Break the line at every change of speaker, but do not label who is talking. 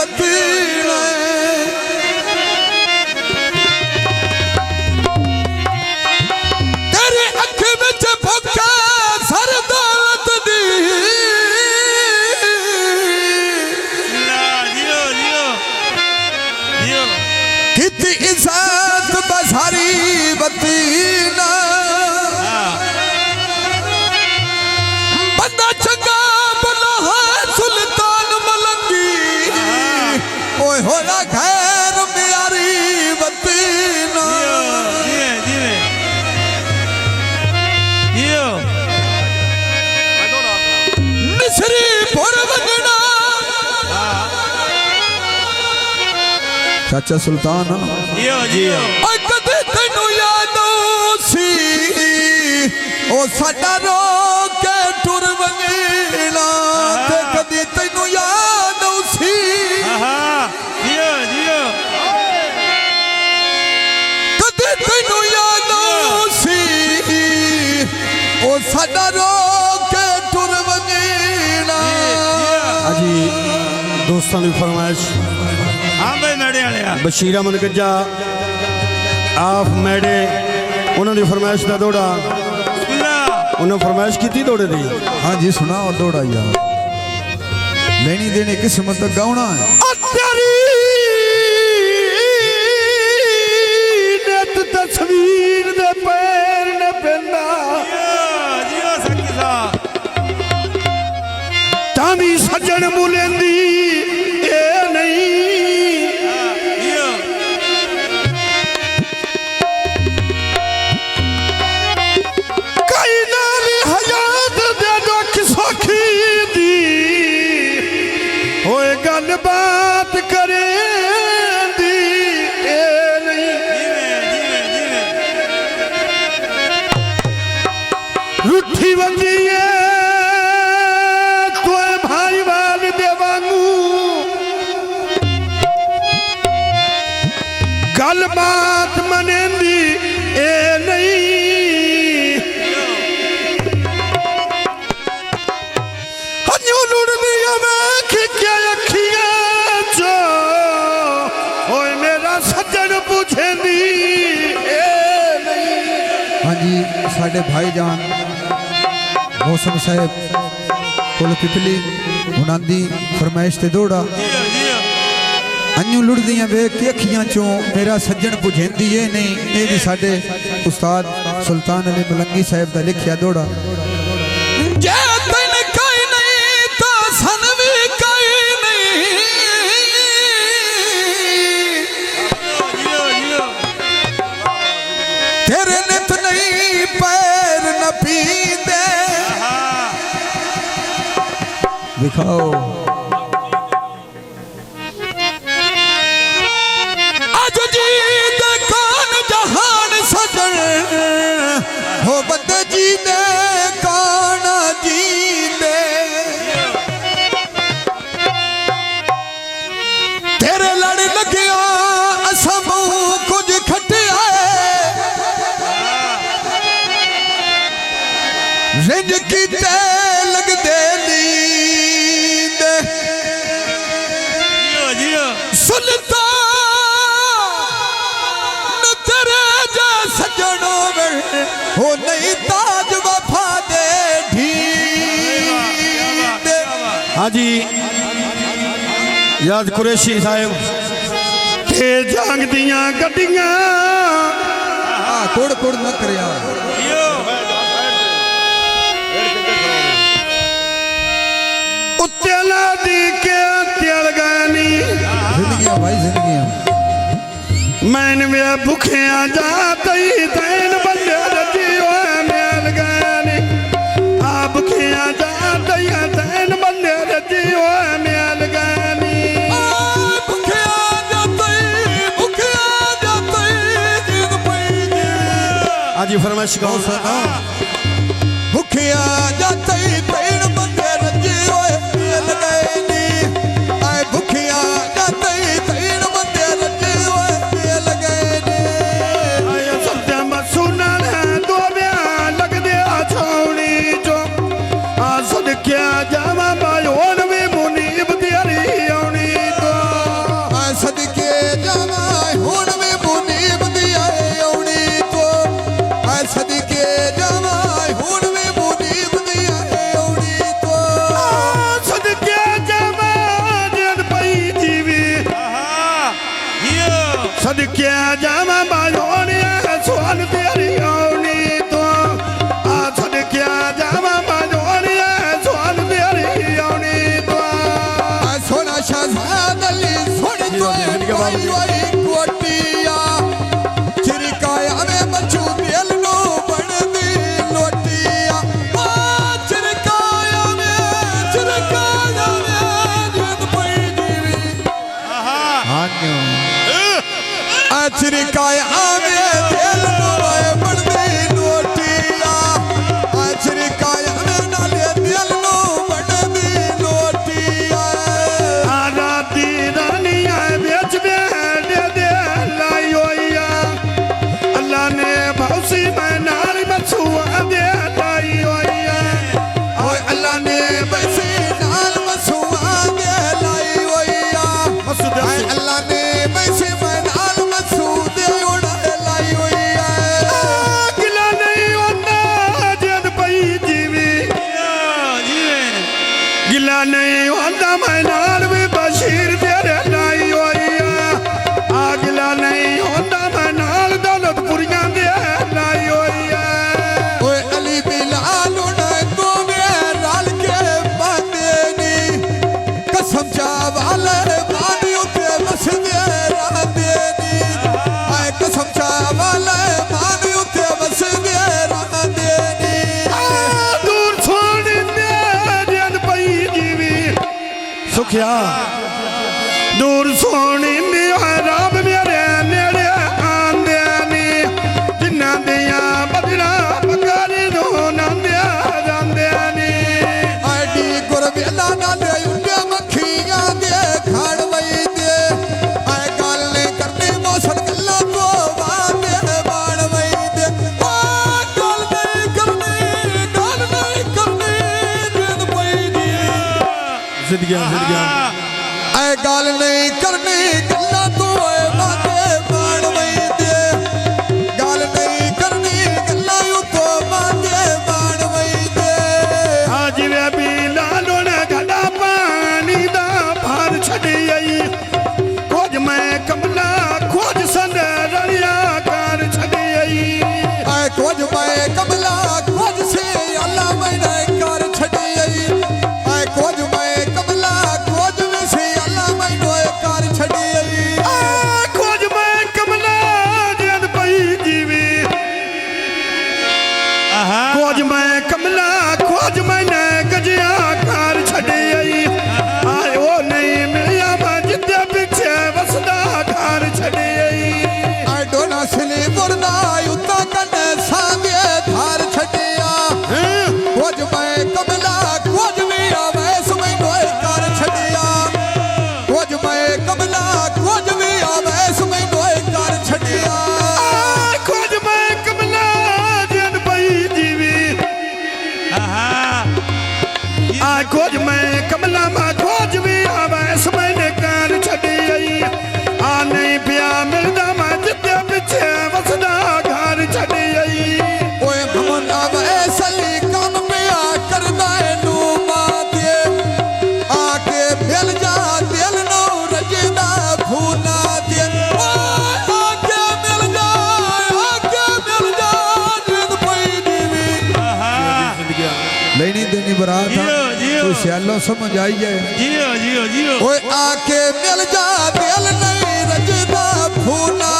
वतीना तेरी अख विच भुख सर दौलत दी किती इज्जत बसारी वतीना बंदा चंगा बना है सुल्तान मलंगी ओए होया खैर प्यारी वतीना मिसरी पुर वगना चाचा सुल्तान कदे तेनू याद सी ओ साडा रो के टुर वगना ते कदे तेनू याद सी कदे तेनू याद सी ओ साडा रो के टुर वगना
अजी दोस्तों की फरमाइश
हाँ भाई मेड़े वाले
बशीर अहमद गज्जा आप मेड़े उन्होंने फरमाइश का दौड़ा उन्होंने फरमाइश की थी दौड़े दी।
हाँ जी सुना और दौड़ा यार लेनी देनी किस्मत तक गाउना है
तस्वीर दे पैर न पेंदा तामी सज्जन मुलेंदी ए नहीं कई नाली हयात दे दुख सखी दी होए गल बात करे दी ए नहीं रुठी वंदी है तो भाई वाल देवांगू गल बात मनेंदी ए नहीं हन्यू लुड़दी अख क्या अखियां चो ओए मेरा सज्जन पूछेंदी ए नहीं।
हाँ जी साडे भाईजान मौसम साहब कोल पिपली उन्हां फरमाइश ते दौड़ा अन्यू लुड़दियां वेख के अखियां चों मेरा सज्जन पुजेंदी है नहीं ये भी साडे उस्ताद सुल्तान अली मलंगी साहब दा लिखिया दौड़ा जे तैन कोई नहीं तो सन भी कोई नहीं तेरे नित नहीं पैर न पींदे दिखाओ आज जी दे कौन जहान सजन हो बंदे जी दे कौन जी दे तेरे लड़ लगिया असा मुंह कुछ खटिया रिंज कीते लगदे नींद सुल्तान तेरे जा सजनो हो नहीं ताज वफा दे ढींद।
हाँ जी याद कुरैशी साहब ते जंग दियां गड्डियां
कोड़ कोड़ न करया
उत्तेला दी के तेल गानी
जिंदगियां भाई जिंदगियां
मैन वे भूखिया जाते तैन बंदे रजियो मेल गानी आ भूखिया जाते तैन बंदे रजियो मेल गानी
भूखिया जाते जिंद पई
आज फरमाइश गाओ सुना
भूखिया जाते तैन बंदे रजियो मेल गानी आए भूखिया जाते तैन बंदे रजियो मेल गानी
आया सब सुना दो ब्याह लग दे छावनी जो आ सद क्या जावा बायोन में मुनीब तेरी आउनी तो
छिड़काए आवे दिल नुए बढ़दी लोटिया छिड़काए आवे नाले दिल नु बढ़दी लोटिया
राती रानिया बेच बेच दे लाई होइया अल्लाह ने भौसी मैं नाल मछुआ दे लाई होइया
ओए अल्लाह ने बसी नाल मसुआ दे लाई होइया आए अल्लाह ने बसी मैं नाल मसूदे उड़ाए लाई होइया
गिला नहीं होता जद पई जीवी गिला नहीं होता मैं नाल भी बशीर तेरे लाई होइया आ गिला नहीं होता मैं नाल दौलतपुरियां दे लाई होइया
ओए अली बिलाल उड़े तो में राल के बांधे नी कसम चावल मानी उते बस दे रांदे नी आए कसम चावल मानी उते बस दे रांदे नी
दूर छोड़ दे जद पई जीवी
सुखिया
दूर सोनी दी रब मेरे नेड़े आंदे नी जिन्ना दियां बदला बकारी नो नांदे जांदे नी
आईडी गुरबेला नाले उंडे मखियां दे खाड़ वई दे आए गल नहीं करनी मौसम गल्ला तो वादे बाण वई दे ओ गल नहीं करनी जिद पई दी
जिद गया
आए गल नहीं करनी गल्ला तो वादे बाण वई दे गल नहीं करनी गल्ला तो वादे बाण वई दे
आज वे भी लालो ने घड़ा पानी दा भार छड़ी आई खोज मैं कमला खोज संद रड़िया कार छड़ी आई
आए खोज मैं कमला खोज से अल्लाह मैंने कर छड़ी आई आए खोज मैं कमला खोज में से अल्लाह मैंने कर छड़ी आई
खोज मैं कमला जद पई जीवी खोज मैं कमला खोज मैंने गजिया कार छड़ी आई आए वो नहीं मिलिया मैं जिद्दे पीछे वसदा कार छड़ी आई
आए डोना सिली मुर्दा युद्धा कने सांगे धार छड़िया खोज मैं कमला खोज में आवे समय नोए कर छड़िया खोज मैं कमला खोज में आवे समय नोए कर छड़िया
खोज मैं कमला जद पई जीवी आ खोज मैं कमला मा खोज भी आवे समय ने कार छड़ी आई आ नहीं पिया मिलदा मैं जिद्दे पीछे वसदा घर छड़ी आई
ओए भमन आवे सली काम पे आ करदा नू माते आके फेल जा दिल नो रजदा फूना दे आके मिल जा जिंद पई दीवी लेनी देनी बरात कोई सियालो समझ आई जाए
जियो जियो जियो
ओए आके मिल जा दिल नहीं रजदा फूना